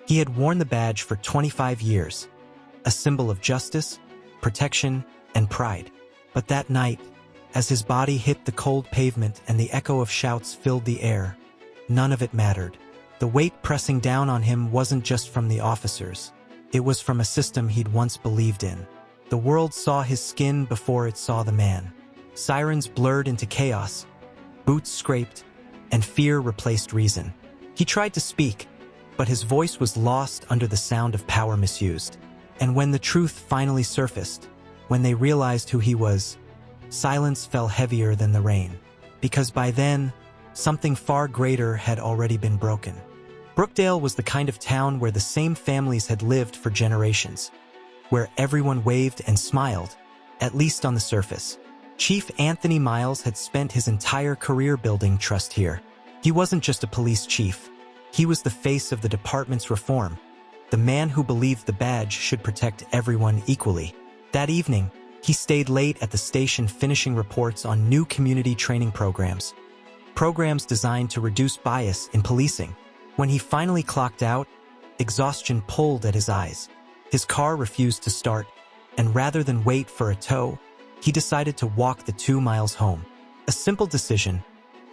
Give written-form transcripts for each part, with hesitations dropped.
He had worn the badge for 25 years, a symbol of justice, protection, and pride. But that night, as his body hit the cold pavement and the echo of shouts filled the air, none of it mattered. The weight pressing down on him wasn't just from the officers. It was from a system he'd once believed in. The world saw his skin before it saw the man. Sirens blurred into chaos, boots scraped, and fear replaced reason. He tried to speak, but his voice was lost under the sound of power misused. And when the truth finally surfaced, when they realized who he was, silence fell heavier than the rain. Because by then, something far greater had already been broken. Brookdale was the kind of town where the same families had lived for generations, where everyone waved and smiled, at least on the surface. Chief Anthony Miles had spent his entire career building trust here. He wasn't just a police chief. He was the face of the department's reform, the man who believed the badge should protect everyone equally. That evening, he stayed late at the station finishing reports on new community training programs designed to reduce bias in policing. When he finally clocked out, exhaustion pulled at his eyes. His car refused to start, and rather than wait for a tow, he decided to walk the 2 miles home. A simple decision,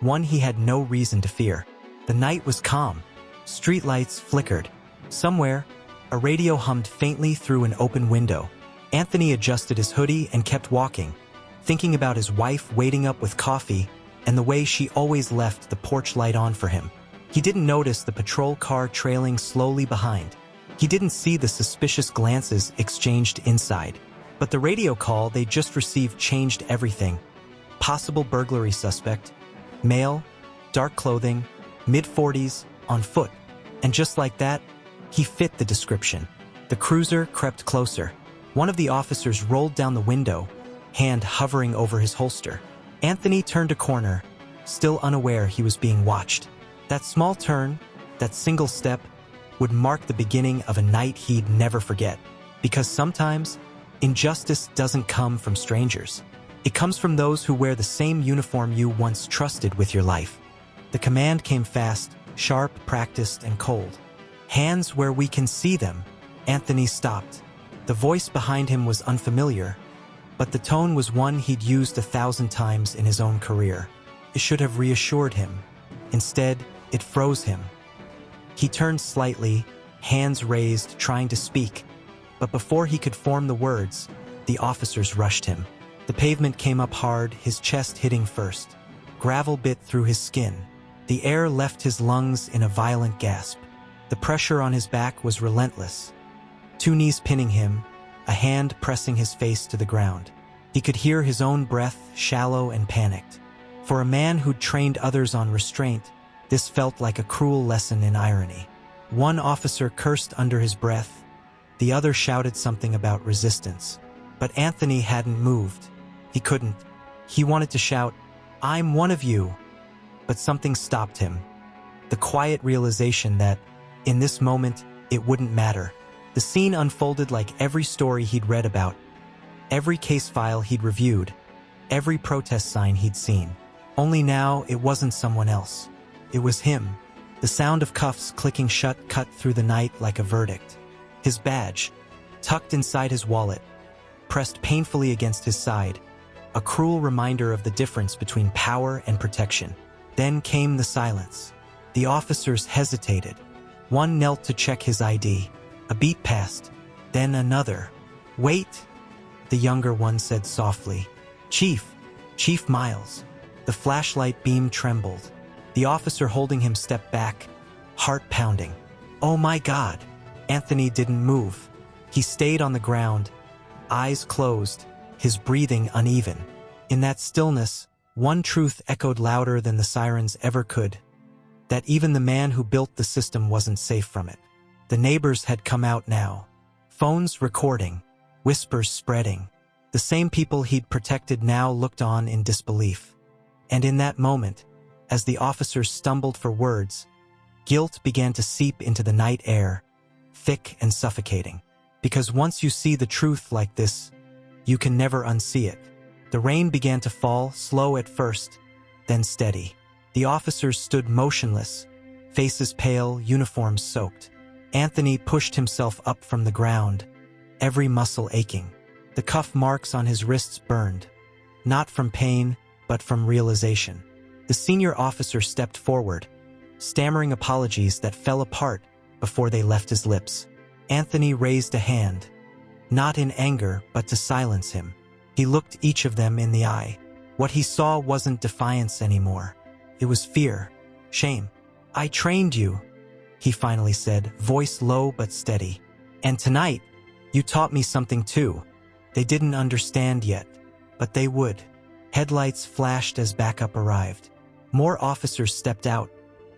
one he had no reason to fear. The night was calm. Streetlights flickered. Somewhere, a radio hummed faintly through an open window. Anthony adjusted his hoodie and kept walking, thinking about his wife waiting up with coffee and the way she always left the porch light on for him. He didn't notice the patrol car trailing slowly behind. He didn't see the suspicious glances exchanged inside. But the radio call they just received changed everything. Possible burglary suspect, male, dark clothing, mid-40s, on foot. And just like that, he fit the description. The cruiser crept closer. One of the officers rolled down the window, hand hovering over his holster. Anthony turned a corner, still unaware he was being watched. That small turn, that single step, would mark the beginning of a night he'd never forget. Because sometimes, injustice doesn't come from strangers. It comes from those who wear the same uniform you once trusted with your life. The command came fast, sharp, practiced, and cold. Hands where we can see them. Anthony stopped. The voice behind him was unfamiliar, but the tone was one he'd used 1,000 times in his own career. It should have reassured him. Instead, it froze him. He turned slightly, hands raised, trying to speak, but before he could form the words, the officers rushed him. The pavement came up hard, his chest hitting first. Gravel bit through his skin. The air left his lungs in a violent gasp. The pressure on his back was relentless. 2 knees pinning him, a hand pressing his face to the ground. He could hear his own breath, shallow and panicked. For a man who'd trained others on restraint, this felt like a cruel lesson in irony. One officer cursed under his breath. The other shouted something about resistance. But Anthony hadn't moved. He couldn't. He wanted to shout, "I'm one of you." But something stopped him. The quiet realization that, in this moment, it wouldn't matter. The scene unfolded like every story he'd read about, every case file he'd reviewed, every protest sign he'd seen. Only now, it wasn't someone else. It was him. The sound of cuffs clicking shut cut through the night like a verdict. His badge, tucked inside his wallet, pressed painfully against his side, a cruel reminder of the difference between power and protection. Then came the silence. The officers hesitated. One knelt to check his ID. A beat passed, then another. "Wait," the younger one said softly. Chief Miles." The flashlight beam trembled. The officer holding him stepped back, heart pounding. "Oh my God." Anthony didn't move. He stayed on the ground, eyes closed, his breathing uneven. In that stillness, one truth echoed louder than the sirens ever could. That even the man who built the system wasn't safe from it. The neighbors had come out now. Phones recording, whispers spreading. The same people he'd protected now looked on in disbelief. And in that moment, as the officers stumbled for words, guilt began to seep into the night air, thick and suffocating. Because once you see the truth like this, you can never unsee it. The rain began to fall, slow at first, then steady. The officers stood motionless, faces pale, uniforms soaked. Anthony pushed himself up from the ground, every muscle aching. The cuff marks on his wrists burned, not from pain, but from realization. The senior officer stepped forward, stammering apologies that fell apart before they left his lips. Anthony raised a hand, not in anger, but to silence him. He looked each of them in the eye. What he saw wasn't defiance anymore. It was fear, shame. "I trained you," he finally said, voice low but steady. "And tonight, you taught me something too." They didn't understand yet, but they would. Headlights flashed as backup arrived. More officers stepped out,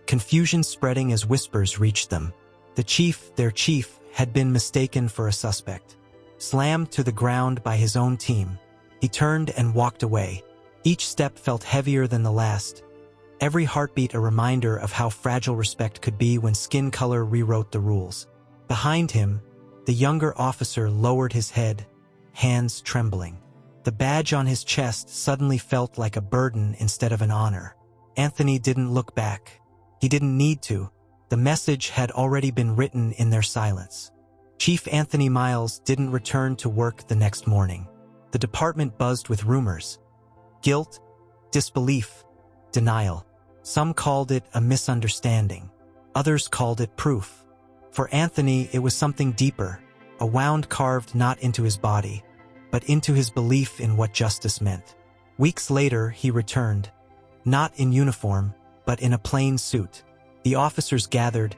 confusion spreading as whispers reached them. The chief, their chief, had been mistaken for a suspect. Slammed to the ground by his own team, he turned and walked away. Each step felt heavier than the last, every heartbeat a reminder of how fragile respect could be when skin color rewrote the rules. Behind him, the younger officer lowered his head, hands trembling. The badge on his chest suddenly felt like a burden instead of an honor. Anthony didn't look back. He didn't need to. The message had already been written in their silence. Chief Anthony Miles didn't return to work the next morning. The department buzzed with rumors. Guilt, disbelief, denial. Some called it a misunderstanding. Others called it proof. For Anthony, it was something deeper, a wound carved not into his body, but into his belief in what justice meant. Weeks later, he returned, not in uniform, but in a plain suit. The officers gathered,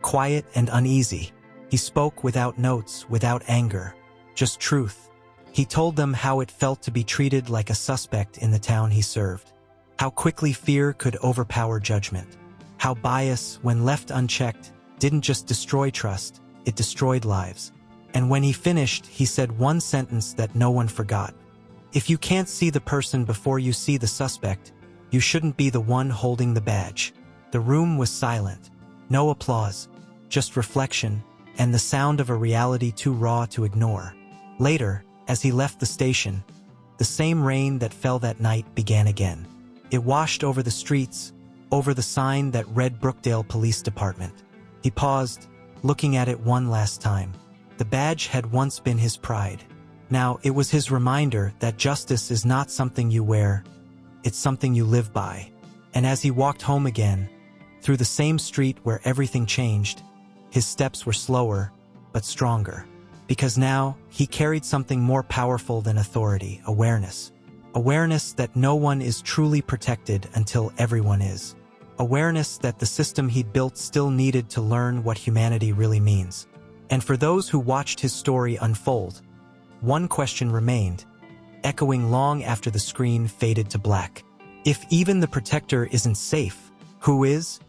quiet and uneasy. He spoke without notes, without anger, just truth. He told them how it felt to be treated like a suspect in the town he served, how quickly fear could overpower judgment, how bias, when left unchecked, didn't just destroy trust, it destroyed lives. And when he finished, he said one sentence that no one forgot. "If you can't see the person before you see the suspect, you shouldn't be the one holding the badge." The room was silent. No applause, just reflection, and the sound of a reality too raw to ignore. Later, as he left the station, the same rain that fell that night began again. It washed over the streets, over the sign that read Brookdale Police Department. He paused, looking at it one last time. The badge had once been his pride. Now it was his reminder that justice is not something you wear, it's something you live by. And as he walked home again, through the same street where everything changed, his steps were slower, but stronger. Because now, he carried something more powerful than authority, awareness. Awareness that no one is truly protected until everyone is. Awareness that the system he'd built still needed to learn what humanity really means. And for those who watched his story unfold, one question remained, echoing long after the screen faded to black. If even the protector isn't safe, who is?